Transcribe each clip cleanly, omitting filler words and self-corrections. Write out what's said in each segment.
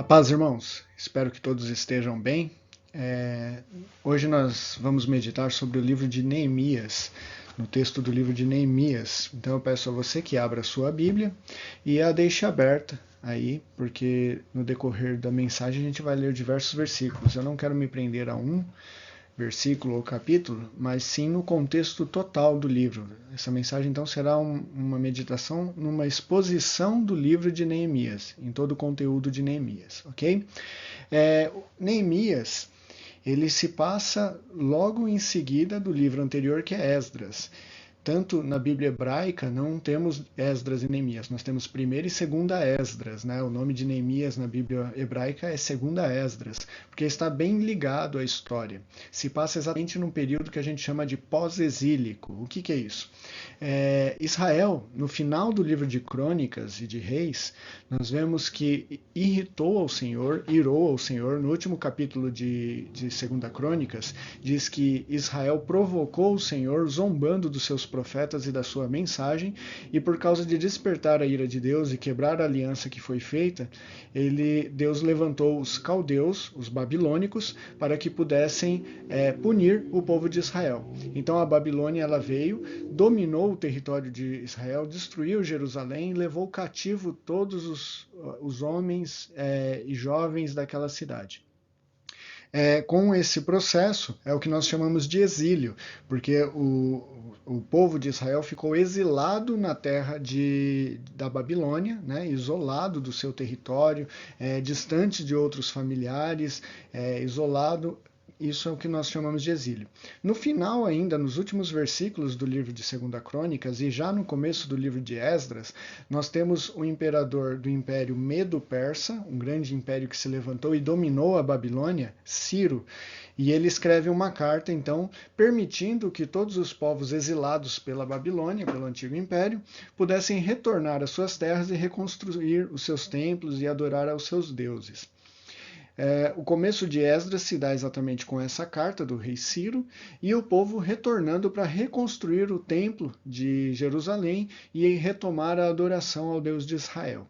A paz, irmãos. Espero que todos estejam bem. Hoje nós vamos meditar sobre o livro de Neemias, no texto do livro de Neemias. Então eu peço a você que abra a sua Bíblia e a deixe aberta aí, porque no decorrer da mensagem a gente vai ler diversos versículos. Eu não quero me prender a um versículo ou capítulo, mas sim no contexto total do livro. Essa mensagem então será uma meditação numa exposição do livro de Neemias, em todo o conteúdo de Neemias, ok? Neemias, ele se passa logo em seguida do livro anterior, que é Esdras. Tanto na Bíblia hebraica não temos Esdras e Neemias, nós temos primeira e segunda Esdras, né? O nome de Neemias na Bíblia hebraica é segunda Esdras, porque está bem ligado à história. Se passa exatamente num período que a gente chama de pós-exílico. O que é isso? Israel, no final do livro de Crônicas e de Reis, nós vemos que irou ao Senhor, no último capítulo de segunda Crônicas, diz que Israel provocou o Senhor zombando dos seus profetas e da sua mensagem, e por causa de despertar a ira de Deus e quebrar a aliança que foi feita, Deus levantou os caldeus, os babilônicos, para que pudessem punir o povo de Israel. Então a Babilônia ela veio, dominou o território de Israel, destruiu Jerusalém e levou cativo todos os homens e jovens daquela cidade. Com esse processo é o que nós chamamos de exílio, porque o povo de Israel ficou exilado na terra da Babilônia, né, isolado do seu território, distante de outros familiares, isolado. Isso é o que nós chamamos de exílio. No final ainda, nos últimos versículos do livro de 2 Crônicas e já no começo do livro de Esdras, nós temos o imperador do Império Medo-Persa, um grande império que se levantou e dominou a Babilônia, Ciro, e ele escreve uma carta, então, permitindo que todos os povos exilados pela Babilônia, pelo antigo império, pudessem retornar às suas terras e reconstruir os seus templos e adorar aos seus deuses. O começo de Esdras se dá exatamente com essa carta do rei Ciro e o povo retornando para reconstruir o templo de Jerusalém e retomar a adoração ao Deus de Israel.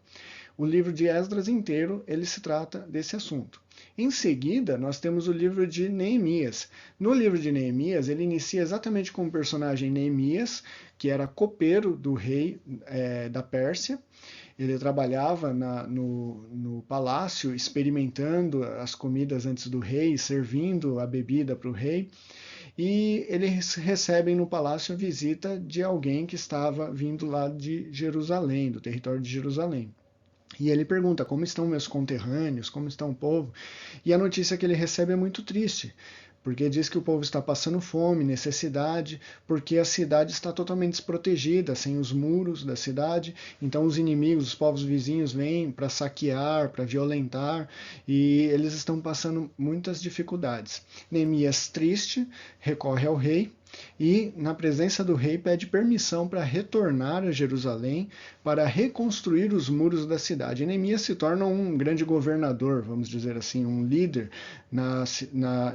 O livro de Esdras inteiro ele se trata desse assunto. Em seguida, nós temos o livro de Neemias. No livro de Neemias, ele inicia exatamente com o personagem Neemias, que era copeiro do rei da Pérsia. Ele trabalhava no palácio, experimentando as comidas antes do rei, servindo a bebida para o rei. E eles recebem no palácio a visita de alguém que estava vindo lá de Jerusalém, do território de Jerusalém. E ele pergunta como estão meus conterrâneos, como está o povo. E a notícia que ele recebe é muito triste, porque diz que o povo está passando fome, necessidade, porque a cidade está totalmente desprotegida, sem os muros da cidade. Então os inimigos, os povos vizinhos vêm para saquear, para violentar, e eles estão passando muitas dificuldades. Neemias, triste, recorre ao rei, e, na presença do rei, pede permissão para retornar a Jerusalém para reconstruir os muros da cidade. E Neemias se torna um grande governador, vamos dizer assim, um líder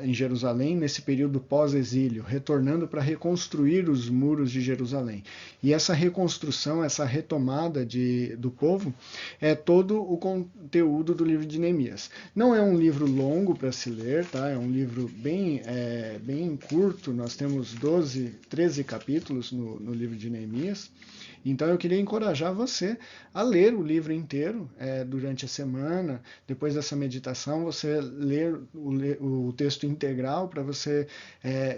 em Jerusalém nesse período pós-exílio, retornando para reconstruir os muros de Jerusalém. E essa reconstrução, essa retomada do povo, é todo o conteúdo do livro de Neemias. Não é um livro longo para se ler, tá? É um livro bem curto, nós temos 13 capítulos no livro de Neemias. Então eu queria encorajar você a ler o livro inteiro durante a semana. Depois dessa meditação, você ler o texto integral para você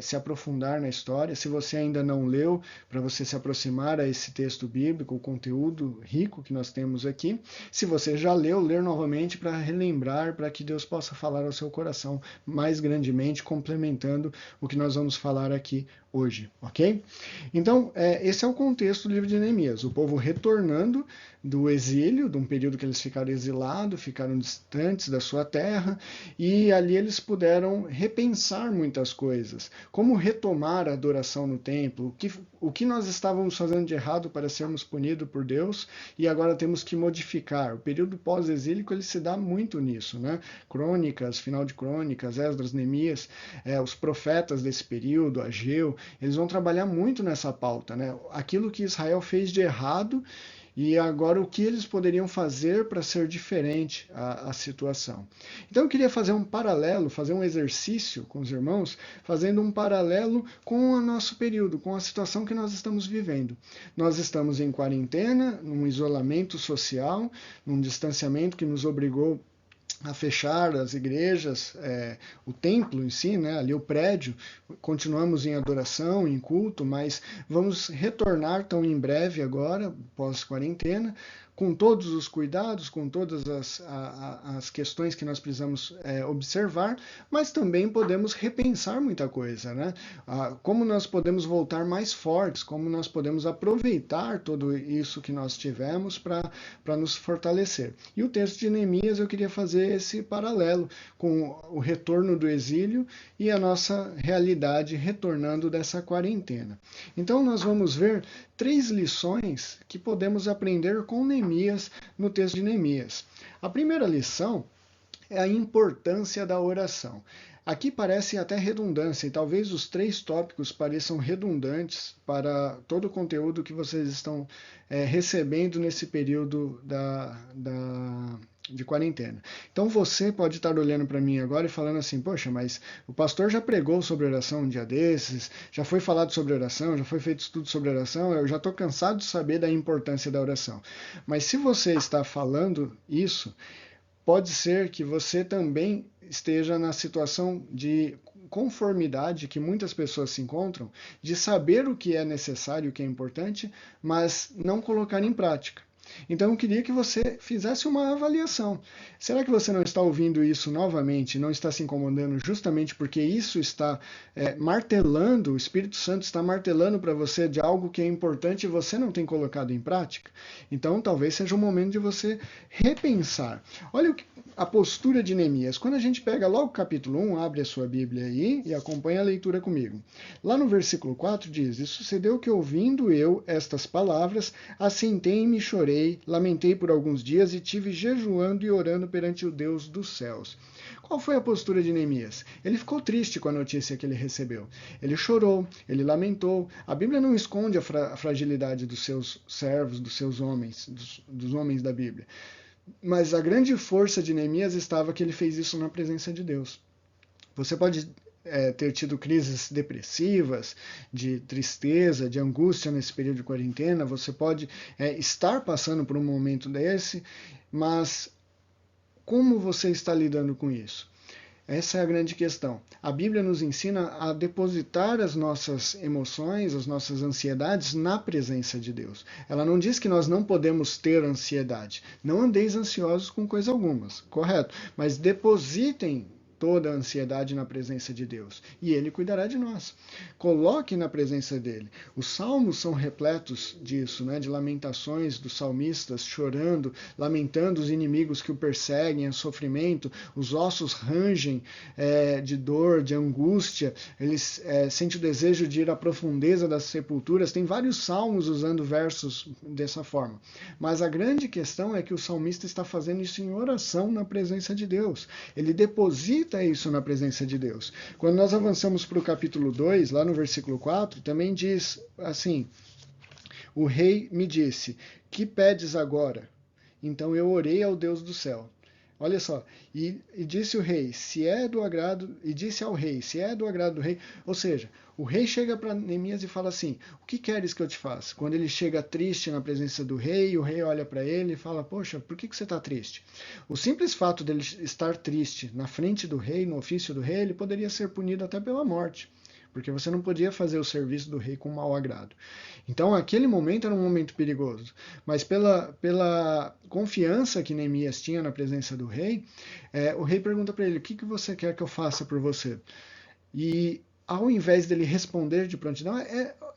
se aprofundar na história. Se você ainda não leu, para você se aproximar a esse texto bíblico, o conteúdo rico que nós temos aqui. Se você já leu, ler novamente para relembrar, para que Deus possa falar ao seu coração mais grandemente, complementando o que nós vamos falar aqui hoje, ok? Então, esse é o contexto do livro de Neemias. O povo retornando do exílio, de um período que eles ficaram exilados, ficaram distantes da sua terra, e ali eles puderam repensar muitas coisas. Como retomar a adoração no templo, o que nós estávamos fazendo de errado para sermos punidos por Deus, e agora temos que modificar. O período pós-exílico ele se dá muito nisso, né? Crônicas, final de Crônicas, Esdras, Neemias, os profetas desse período, Ageu, eles vão trabalhar muito nessa pauta, né? Aquilo que Israel fez de errado E agora o que eles poderiam fazer para ser diferente a situação. Então eu queria fazer um paralelo, fazer um exercício com os irmãos, fazendo um paralelo com o nosso período, com a situação que nós estamos vivendo. Nós estamos em quarentena, num isolamento social, num distanciamento que nos obrigou a fechar as igrejas, o templo em si, né, ali o prédio, continuamos em adoração, em culto, mas vamos retornar tão em breve agora, pós-quarentena, com todos os cuidados, com todas as questões que nós precisamos observar, mas também podemos repensar muita coisa, né? Como nós podemos voltar mais fortes, como nós podemos aproveitar tudo isso que nós tivemos para nos fortalecer. E o texto de Neemias eu queria fazer esse paralelo com o retorno do exílio e a nossa realidade retornando dessa quarentena. Então nós vamos ver 3 lições que podemos aprender com Neemias no texto de Neemias. A primeira lição é a importância da oração. Aqui parece até redundância, e talvez os 3 tópicos pareçam redundantes para todo o conteúdo que vocês estão recebendo nesse período de quarentena. Então você pode estar olhando para mim agora e falando assim, poxa, mas o pastor já pregou sobre oração um dia desses, já foi falado sobre oração, já foi feito estudo sobre oração, eu já estou cansado de saber da importância da oração. Mas se você está falando isso, pode ser que você também esteja na situação de conformidade que muitas pessoas se encontram, de saber o que é necessário, o que é importante, mas não colocar em prática. Então eu queria que você fizesse uma avaliação. Será que você não está ouvindo isso novamente, não está se incomodando justamente porque isso está martelando, o Espírito Santo está martelando para você de algo que é importante e você não tem colocado em prática? Então talvez seja o momento de você repensar. Olha a postura de Neemias. Quando a gente pega logo o capítulo 1, abre a sua Bíblia aí e acompanha a leitura comigo. Lá no versículo 4 diz, e sucedeu que ouvindo eu estas palavras, assentei-me e chorei, lamentei por alguns dias e tive jejuando e orando perante o Deus dos céus. Qual foi a postura de Neemias? Ele ficou triste com a notícia que ele recebeu. Ele chorou, ele lamentou. A Bíblia não esconde a fragilidade dos seus servos, dos seus homens, dos homens da Bíblia. Mas a grande força de Neemias estava que ele fez isso na presença de Deus. Você pode ter tido crises depressivas, de tristeza, de angústia nesse período de quarentena, você pode estar passando por um momento desse, mas como você está lidando com isso? Essa é a grande questão. A Bíblia nos ensina a depositar as nossas emoções, as nossas ansiedades na presença de Deus. Ela não diz que nós não podemos ter ansiedade. Não andeis ansiosos com coisa alguma, correto? Mas depositem toda a ansiedade na presença de Deus, e Ele cuidará de nós. Coloque na presença dele. Os salmos são repletos disso, né? De lamentações dos salmistas chorando, lamentando os inimigos que o perseguem, o sofrimento, os ossos rangem de dor, de angústia, eles sentem o desejo de ir à profundeza das sepulturas. Tem vários salmos usando versos dessa forma. Mas a grande questão é que o salmista está fazendo isso em oração na presença de Deus. Ele deposita isso na presença de Deus. Quando nós avançamos para o capítulo 2, lá no versículo 4, também diz assim, o rei me disse, que pedes agora? Então eu orei ao Deus do céu. Olha só, e disse o rei, se é do agrado, e disse ao rei, se é do agrado do rei, ou seja, o rei chega para Neemias e fala assim, o que queres que eu te faça? Quando ele chega triste na presença do rei, o rei olha para ele e fala, poxa, por que você está triste? O simples fato dele estar triste na frente do rei, no ofício do rei, ele poderia ser punido até pela morte, porque você não podia fazer o serviço do rei com mau agrado. Então, aquele momento era um momento perigoso. Mas pela confiança que Neemias tinha na presença do rei, o rei pergunta para ele, o que você quer que eu faça por você? E ao invés dele responder de prontidão,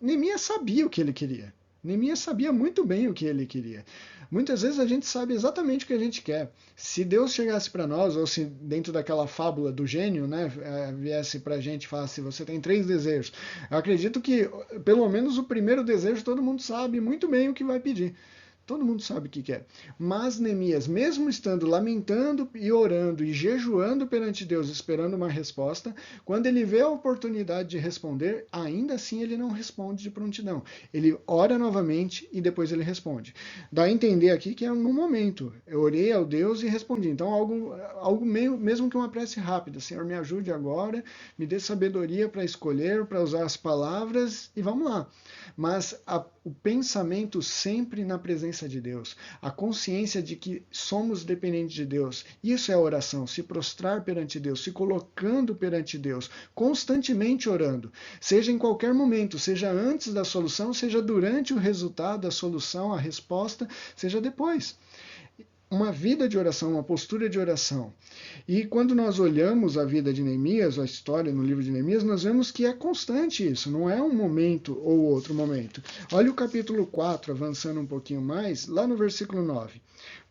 Neemias sabia o que ele queria. Neemias sabia muito bem o que ele queria. Muitas vezes a gente sabe exatamente o que a gente quer. Se Deus chegasse para nós, ou se dentro daquela fábula do gênio, né, viesse para a gente e falasse, você tem 3 desejos. Eu acredito que, pelo menos o primeiro desejo, todo mundo sabe muito bem o que vai pedir. Todo mundo sabe o que que é. Mas Neemias, mesmo estando lamentando e orando e jejuando perante Deus, esperando uma resposta, quando ele vê a oportunidade de responder, ainda assim ele não responde de prontidão. Ele ora novamente e depois ele responde. Dá a entender aqui que é no momento. Eu orei ao Deus e respondi. Então, algo meio, mesmo que uma prece rápida. Senhor, me ajude agora, me dê sabedoria para escolher, para usar as palavras e vamos lá. Mas o pensamento sempre na presença de Deus, a consciência de que somos dependentes de Deus, isso é oração, se prostrar perante Deus, se colocando perante Deus, constantemente orando, seja em qualquer momento, seja antes da solução, seja durante o resultado, a solução, a resposta, seja depois. Uma vida de oração, uma postura de oração. E quando nós olhamos a vida de Neemias, a história no livro de Neemias, nós vemos que é constante isso, não é um momento ou outro momento. Olha o capítulo 4, avançando um pouquinho mais, lá no versículo 9.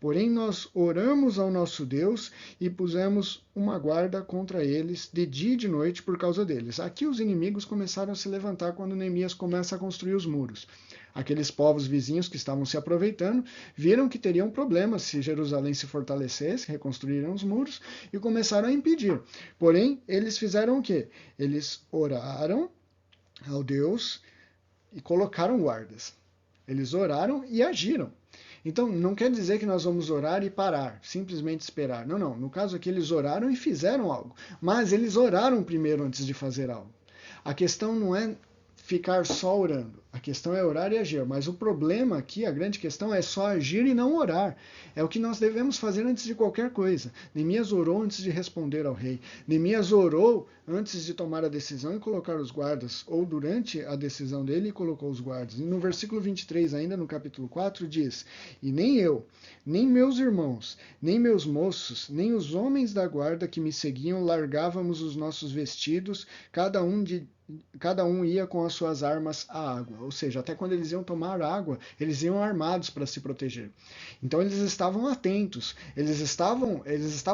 Porém, nós oramos ao nosso Deus e pusemos uma guarda contra eles de dia e de noite por causa deles. Aqui os inimigos começaram a se levantar quando Neemias começa a construir os muros. Aqueles povos vizinhos que estavam se aproveitando viram que teriam problemas se Jerusalém se fortalecesse, reconstruíram os muros e começaram a impedir. Porém, eles fizeram o quê? Eles oraram ao Deus e colocaram guardas. Eles oraram e agiram. Então, não quer dizer que nós vamos orar e parar, simplesmente esperar. Não, não. No caso aqui, eles oraram e fizeram algo. Mas eles oraram primeiro antes de fazer algo. A questão não é ficar só orando. A questão é orar e agir. Mas o problema aqui, a grande questão, é só agir e não orar. É o que nós devemos fazer antes de qualquer coisa. Neemias orou antes de responder ao rei. Neemias orou antes de tomar a decisão e colocar os guardas, ou durante a decisão dele e colocou os guardas. E no versículo 23, ainda no capítulo 4, diz: E nem eu, nem meus irmãos, nem meus moços, nem os homens da guarda que me seguiam largávamos os nossos vestidos, cada um ia com as suas armas à água. Ou seja, até quando eles iam tomar água, eles iam armados para se proteger. Então eles estavam atentos, eles estavam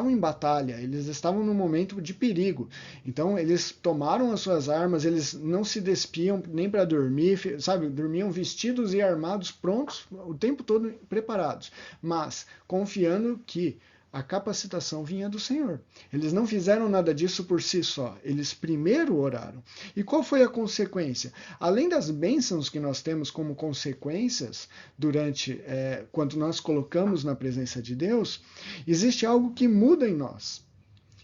em batalha, eles estavam num momento de perigo. Então eles tomaram as suas armas, eles não se despiam nem para dormir, sabe? Dormiam vestidos e armados, prontos, o tempo todo preparados, mas confiando que a capacitação vinha do Senhor. Eles não fizeram nada disso por si só. Eles primeiro oraram. E qual foi a consequência? Além das bênçãos que nós temos como consequências durante quando nós colocamos na presença de Deus, existe algo que muda em nós.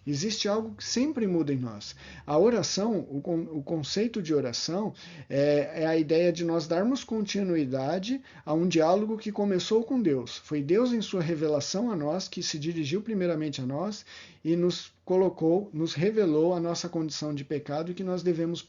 Existe algo que sempre muda em nós. A oração, o conceito de oração, é a ideia de nós darmos continuidade a um diálogo que começou com Deus. Foi Deus, em sua revelação a nós, que se dirigiu primeiramente a nós e nos colocou, nos revelou a nossa condição de pecado e que nós devemos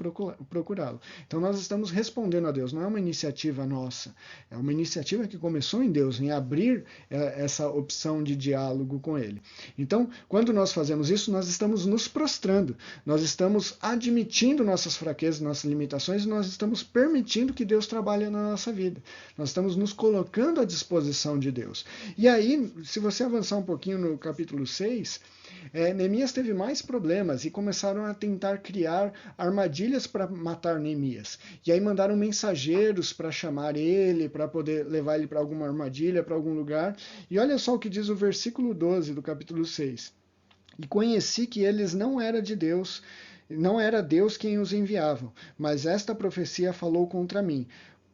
procurá-lo. Então nós estamos respondendo a Deus, não é uma iniciativa nossa, é uma iniciativa que começou em Deus, em abrir essa opção de diálogo com Ele. Então, quando nós fazemos isso, nós estamos nos prostrando, nós estamos admitindo nossas fraquezas, nossas limitações, e nós estamos permitindo que Deus trabalhe na nossa vida. Nós estamos nos colocando à disposição de Deus. E aí, se você avançar um pouquinho no capítulo 6, Neemias teve mais problemas e começaram a tentar criar armadilhas para matar Neemias. E aí mandaram mensageiros para chamar ele, para poder levar ele para alguma armadilha, para algum lugar. E olha só o que diz o versículo 12 do capítulo 6. E conheci que eles não eram de Deus, não era Deus quem os enviava, mas esta profecia falou contra mim,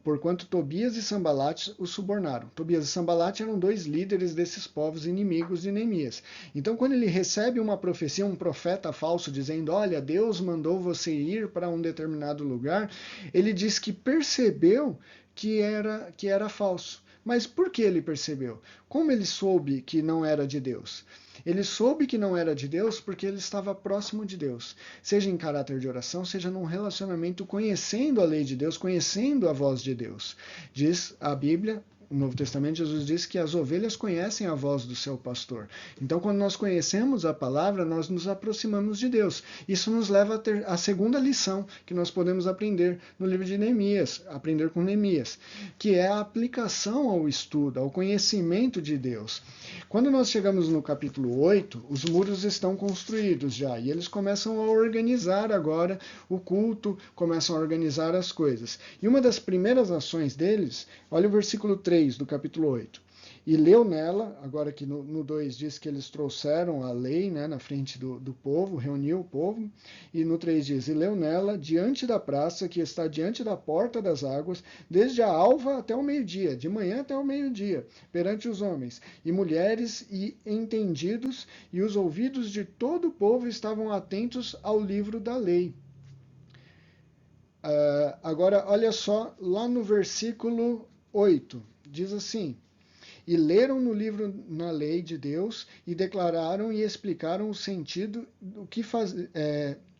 porquanto Tobias e Sambalate os subornaram. Tobias e Sambalate eram dois líderes desses povos inimigos de Neemias. Então, quando ele recebe uma profecia, um profeta falso, dizendo, olha, Deus mandou você ir para um determinado lugar, ele diz que percebeu que era falso. Mas por que ele percebeu? Como ele soube que não era de Deus? Ele soube que não era de Deus porque ele estava próximo de Deus, seja em caráter de oração, seja num relacionamento conhecendo a lei de Deus, conhecendo a voz de Deus. Diz a Bíblia, no Novo Testamento, Jesus diz que as ovelhas conhecem a voz do seu pastor. Então, quando nós conhecemos a palavra, nós nos aproximamos de Deus. Isso nos leva a ter a segunda lição que nós podemos aprender no livro de Neemias, aprender com Neemias, que é a aplicação ao estudo, ao conhecimento de Deus. Quando nós chegamos no capítulo 8, os muros estão construídos já, e eles começam a organizar agora o culto, começam a organizar as coisas. E uma das primeiras ações deles, olha o versículo 3, 3 do capítulo 8. E leu nela, agora que no 2 diz que eles trouxeram a lei, né, na frente do povo, reuniu o povo, e no 3 diz, e leu nela diante da praça que está diante da porta das águas, desde a alva até o meio-dia, de manhã até o meio-dia, perante os homens, e mulheres e entendidos, e os ouvidos de todo o povo estavam atentos ao livro da lei. Agora, olha só, lá no versículo 8, diz assim, e leram no livro na lei de Deus e declararam e explicaram o sentido do que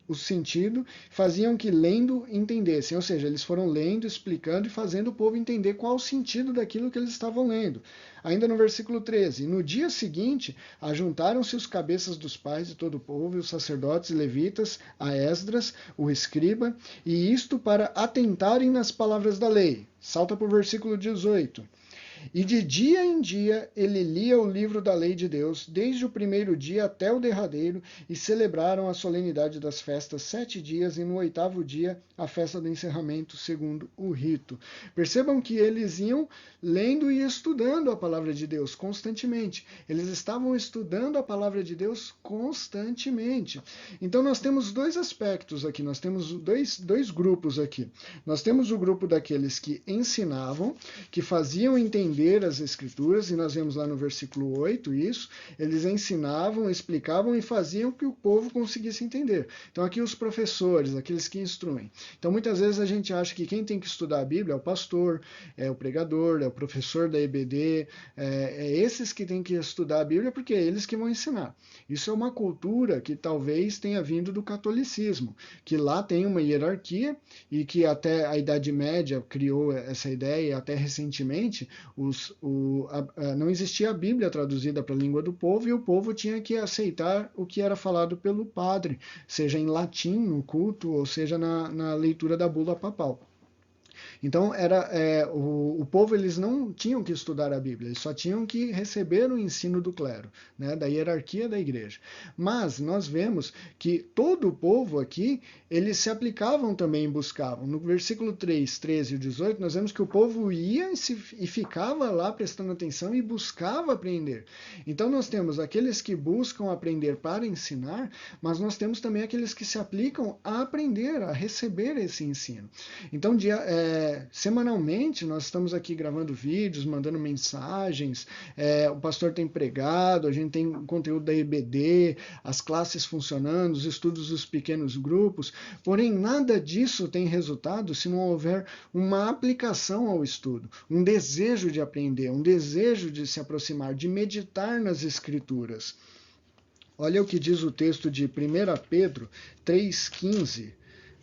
o sentido, faziam que lendo entendessem, ou seja, eles foram lendo, explicando e fazendo o povo entender qual o sentido daquilo que eles estavam lendo. Ainda no versículo 13, no dia seguinte, ajuntaram-se os cabeças dos pais de todo o povo, e os sacerdotes e levitas, a Esdras, o escriba, e isto para atentarem nas palavras da lei. Salta para o versículo 18. E de dia em dia ele lia o livro da lei de Deus, desde o primeiro dia até o derradeiro, e celebraram a solenidade das festas 7 dias, e no 8º dia a festa do encerramento, segundo o rito. Percebam que eles iam lendo e estudando a palavra de Deus constantemente. Eles estavam estudando a palavra de Deus constantemente. Então nós temos dois aspectos aqui, nós temos dois grupos aqui. Nós temos o grupo daqueles que ensinavam, que faziam entender as Escrituras, e nós vemos lá no versículo 8 isso, eles ensinavam, explicavam e faziam que o povo conseguisse entender. Então aqui os professores, aqueles que instruem. Então muitas vezes a gente acha que quem tem que estudar a Bíblia é o pastor, é o pregador, é o professor da EBD, é esses que têm que estudar a Bíblia porque é eles que vão ensinar. Isso é uma cultura que talvez tenha vindo do catolicismo, que lá tem uma hierarquia e que até a Idade Média criou essa ideia, até recentemente não existia a Bíblia traduzida para a língua do povo e o povo tinha que aceitar o que era falado pelo padre, seja em latim, no culto, ou seja na leitura da bula papal. Então, o povo eles não tinham que estudar a Bíblia, eles só tinham que receber o ensino do clero, né, da hierarquia da igreja. Mas nós vemos que todo o povo aqui, eles se aplicavam também e buscavam. No versículo 3, 13 e 18, nós vemos que o povo ia e ficava lá prestando atenção e buscava aprender. Então, nós temos aqueles que buscam aprender para ensinar, mas nós temos também aqueles que se aplicam a aprender, a receber esse ensino. Então, semanalmente nós estamos aqui gravando vídeos, mandando mensagens, o pastor tem pregado, a gente tem conteúdo da EBD, as classes funcionando, os estudos dos pequenos grupos, porém nada disso tem resultado se não houver uma aplicação ao estudo, um desejo de aprender, um desejo de se aproximar, de meditar nas Escrituras. Olha o que diz o texto de 1 Pedro 3,15,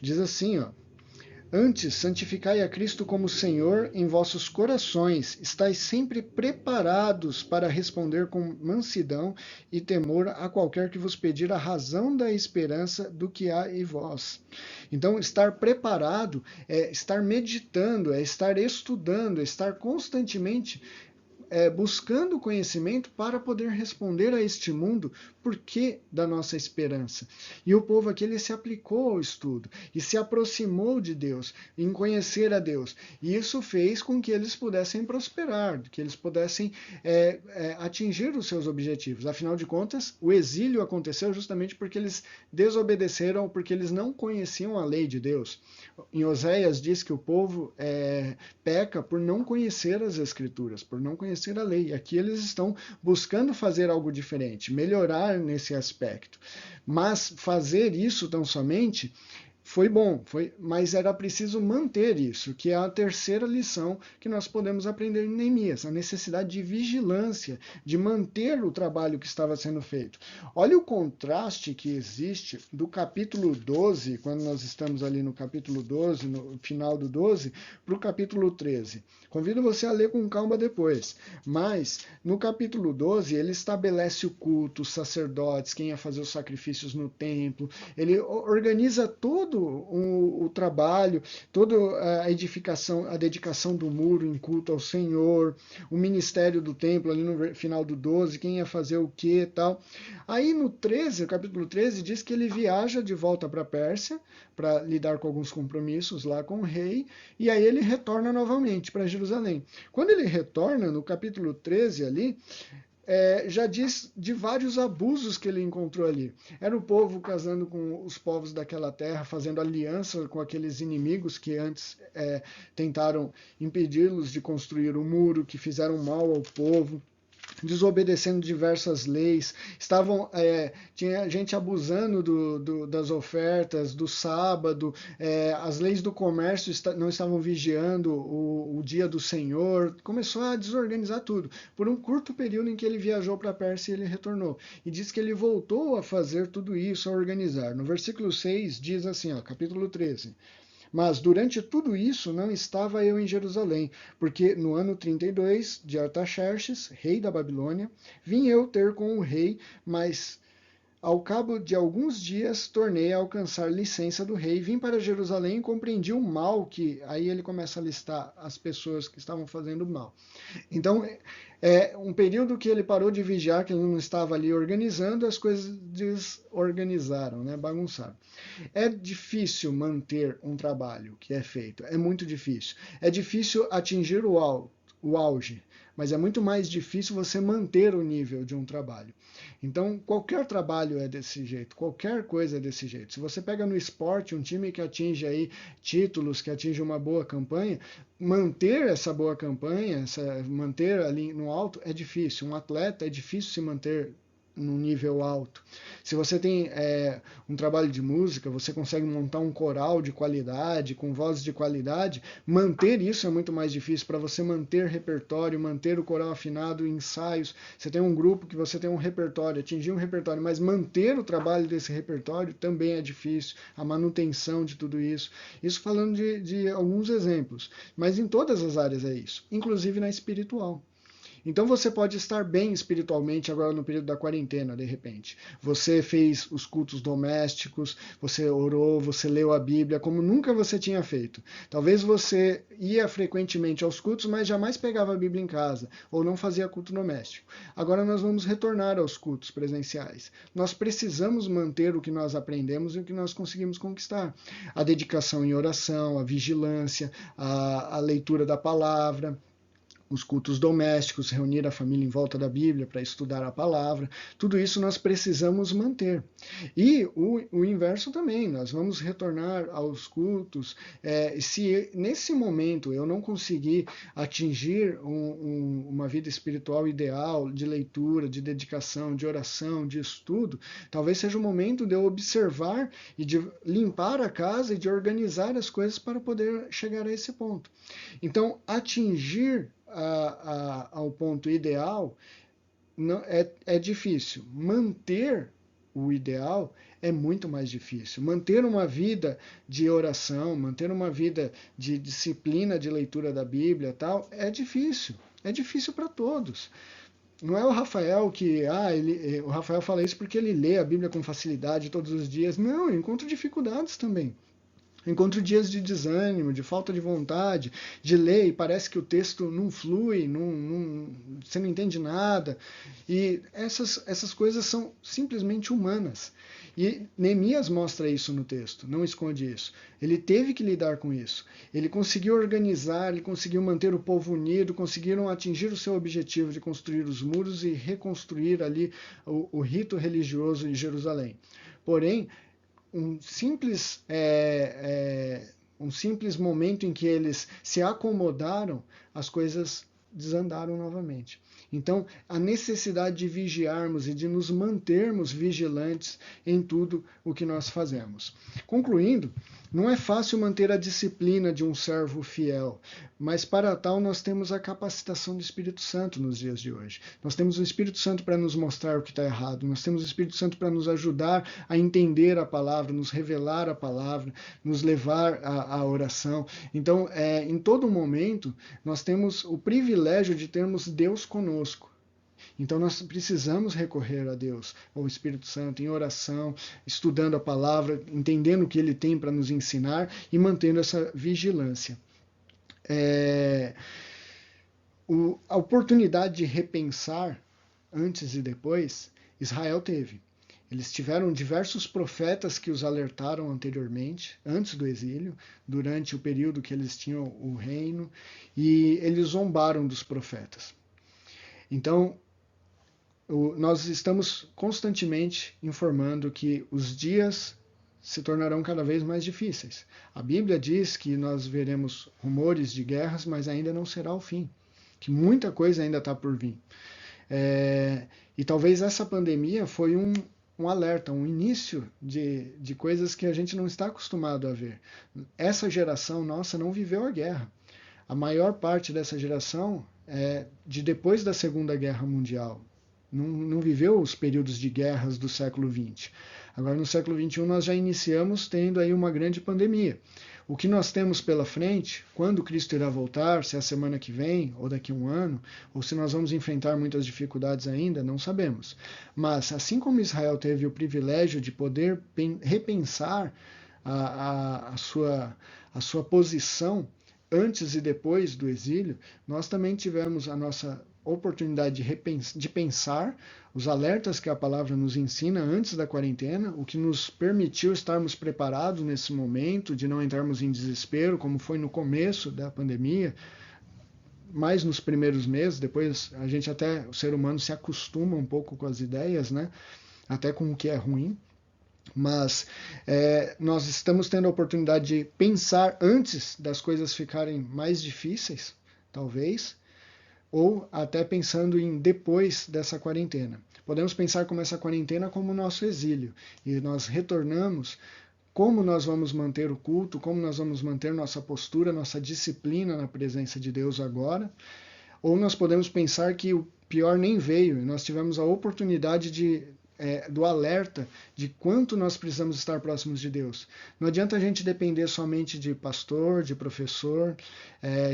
diz assim, ó, antes, santificai a Cristo como Senhor em vossos corações, estais sempre preparados para responder com mansidão e temor a qualquer que vos pedir a razão da esperança do que há em vós. Então, estar preparado é estar meditando, é estar estudando, é estar constantemente buscando conhecimento para poder responder a este mundo porquê da nossa esperança. E o povo aqui ele se aplicou ao estudo e se aproximou de Deus, em conhecer a Deus. E isso fez com que eles pudessem prosperar, que eles pudessem atingir os seus objetivos. Afinal de contas, o exílio aconteceu justamente porque eles desobedeceram, porque eles não conheciam a lei de Deus. Em Oséias diz que o povo peca por não conhecer as Escrituras, por não conhecer a lei. Aqui eles estão buscando fazer algo diferente, melhorar nesse aspecto. Mas fazer isso tão somente foi bom, mas era preciso manter isso, que é a terceira lição que nós podemos aprender em Neemias, a necessidade de vigilância, de manter o trabalho que estava sendo feito. Olha o contraste que existe do capítulo 12, quando nós estamos ali no capítulo 12, no final do 12, para o capítulo 13. Convido você a ler com calma depois, mas no capítulo 12 ele estabelece o culto, os sacerdotes, quem ia fazer os sacrifícios no templo, ele organiza todo o o trabalho, toda a edificação, a dedicação do muro em culto ao Senhor, o ministério do templo ali no final do 12, quem ia fazer o que e tal. Aí no 13, o capítulo 13, diz que ele viaja de volta para a Pérsia para lidar com alguns compromissos lá com o rei, e aí ele retorna novamente para Jerusalém. Quando ele retorna, no capítulo 13 ali, já diz de vários abusos que ele encontrou ali. Era o povo casando com os povos daquela terra, fazendo aliança com aqueles inimigos que antes tentaram impedi-los de construir o muro, que fizeram mal ao povo, desobedecendo diversas leis, tinha gente abusando das ofertas, do sábado, as leis do comércio não estavam vigiando o dia do Senhor, começou a desorganizar tudo. Por um curto período em que ele viajou para a Pérsia e ele retornou. E diz que ele voltou a fazer tudo isso, a organizar. No versículo 6 diz assim, capítulo 13. Mas durante tudo isso não estava eu em Jerusalém, porque no ano 32 de Artaxerxes, rei da Babilônia, vim eu ter com o rei, mas ao cabo de alguns dias tornei a alcançar licença do rei, vim para Jerusalém e compreendi o mal que... Aí ele começa a listar as pessoas que estavam fazendo mal. Então, um período que ele parou de vigiar, que ele não estava ali organizando, as coisas desorganizaram, né? Bagunçaram. É difícil manter um trabalho que é feito, é muito difícil. É difícil atingir o auge, mas é muito mais difícil você manter o nível de um trabalho. Então, qualquer trabalho é desse jeito, qualquer coisa é desse jeito. Se você pega no esporte um time que atinge aí títulos, que atinge uma boa campanha, manter essa boa campanha, manter ali no alto é difícil. Um atleta é difícil se manter num nível alto. Se você tem um trabalho de música, você consegue montar um coral de qualidade, com vozes de qualidade, manter isso é muito mais difícil. Para você manter repertório, manter o coral afinado, ensaios, você tem um grupo que você tem um repertório, atingir um repertório, mas manter o trabalho desse repertório também é difícil, a manutenção de tudo isso. Isso falando de alguns exemplos, mas em todas as áreas é isso, inclusive na espiritual. Então você pode estar bem espiritualmente agora no período da quarentena, de repente. Você fez os cultos domésticos, você orou, você leu a Bíblia como nunca você tinha feito. Talvez você ia frequentemente aos cultos, mas jamais pegava a Bíblia em casa, ou não fazia culto doméstico. Agora nós vamos retornar aos cultos presenciais. Nós precisamos manter o que nós aprendemos e o que nós conseguimos conquistar. A dedicação em oração, a vigilância, a leitura da palavra, os cultos domésticos, reunir a família em volta da Bíblia para estudar a palavra, tudo isso nós precisamos manter. E o inverso também, nós vamos retornar aos cultos. Se nesse momento eu não conseguir atingir uma vida espiritual ideal, de leitura, de dedicação, de oração, de estudo, talvez seja o momento de eu observar e de limpar a casa e de organizar as coisas para poder chegar a esse ponto. Então, atingir ao ponto ideal não, é difícil. Manter o ideal é muito mais difícil. Manter uma vida de oração, manter uma vida de disciplina de leitura da Bíblia, tal, é difícil. É difícil para todos. Não é o Rafael o Rafael fala isso porque ele lê a Bíblia com facilidade todos os dias. Não, eu encontro dificuldades também. Encontro dias de desânimo, de falta de vontade, de ler e parece que o texto não flui, você não entende nada. E essas coisas são simplesmente humanas. E Neemias mostra isso no texto, não esconde isso. Ele teve que lidar com isso. Ele conseguiu organizar, ele conseguiu manter o povo unido, conseguiram atingir o seu objetivo de construir os muros e reconstruir ali o rito religioso em Jerusalém. Porém, um simples momento em que eles se acomodaram, as coisas desandaram novamente. Então, a necessidade de vigiarmos e de nos mantermos vigilantes em tudo o que nós fazemos. Concluindo, não é fácil manter a disciplina de um servo fiel, mas para tal nós temos a capacitação do Espírito Santo nos dias de hoje. Nós temos o Espírito Santo para nos mostrar o que está errado, nós temos o Espírito Santo para nos ajudar a entender a palavra, nos revelar a palavra, nos levar à oração. Então, em todo momento, nós temos o privilégio de termos Deus conosco. Então nós precisamos recorrer a Deus, ao Espírito Santo, em oração, estudando a palavra, entendendo o que ele tem para nos ensinar e mantendo essa vigilância. A oportunidade de repensar antes e depois, Israel teve. Eles tiveram diversos profetas que os alertaram anteriormente, antes do exílio, durante o período que eles tinham o reino, e eles zombaram dos profetas. Então, nós estamos constantemente informando que os dias se tornarão cada vez mais difíceis. A Bíblia diz que nós veremos rumores de guerras, mas ainda não será o fim, que muita coisa ainda está por vir. E talvez essa pandemia foi um alerta, um início de coisas que a gente não está acostumado a ver. Essa geração nossa não viveu a guerra. A maior parte dessa geração é de depois da Segunda Guerra Mundial. Não viveu os períodos de guerras do século XX. Agora, no século XXI, nós já iniciamos tendo aí uma grande pandemia. O que nós temos pela frente, quando Cristo irá voltar, se é a semana que vem, ou daqui a um ano, ou se nós vamos enfrentar muitas dificuldades ainda, não sabemos. Mas, assim como Israel teve o privilégio de poder repensar a sua posição antes e depois do exílio, nós também tivemos a nossa oportunidade de pensar os alertas que a palavra nos ensina antes da quarentena, o que nos permitiu estarmos preparados nesse momento, de não entrarmos em desespero, como foi no começo da pandemia, mais nos primeiros meses. Depois o ser humano se acostuma um pouco com as ideias, né? Até com o que é ruim. Mas nós estamos tendo a oportunidade de pensar antes das coisas ficarem mais difíceis, talvez, ou até pensando em depois dessa quarentena. Podemos pensar como essa quarentena como o nosso exílio, e nós retornamos, como nós vamos manter o culto, como nós vamos manter nossa postura, nossa disciplina na presença de Deus agora, ou nós podemos pensar que o pior nem veio, e nós tivemos a oportunidade do alerta de quanto nós precisamos estar próximos de Deus. Não adianta a gente depender somente de pastor, de professor,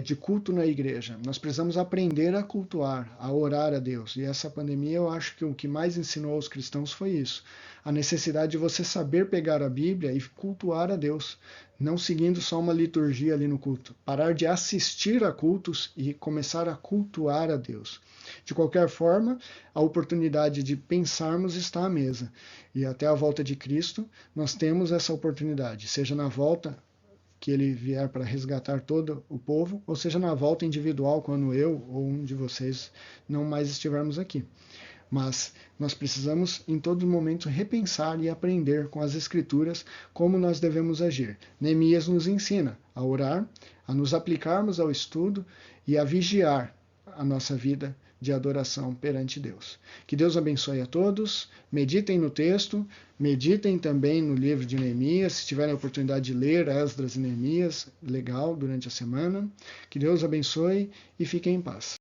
de culto na igreja. Nós precisamos aprender a cultuar, a orar a Deus. E essa pandemia, eu acho que o que mais ensinou aos cristãos foi isso. A necessidade de você saber pegar a Bíblia e cultuar a Deus, não seguindo só uma liturgia ali no culto. Parar de assistir a cultos e começar a cultuar a Deus. De qualquer forma, a oportunidade de pensarmos está à mesa. E até a volta de Cristo, nós temos essa oportunidade, seja na volta que ele vier para resgatar todo o povo, ou seja na volta individual, quando eu ou um de vocês não mais estivermos aqui. Mas nós precisamos, em todo momento, repensar e aprender com as Escrituras como nós devemos agir. Neemias nos ensina a orar, a nos aplicarmos ao estudo e a vigiar a nossa vida de adoração perante Deus. Que Deus abençoe a todos, meditem no texto, meditem também no livro de Neemias, se tiverem a oportunidade de ler Esdras e Neemias, legal, durante a semana. Que Deus abençoe e fiquem em paz.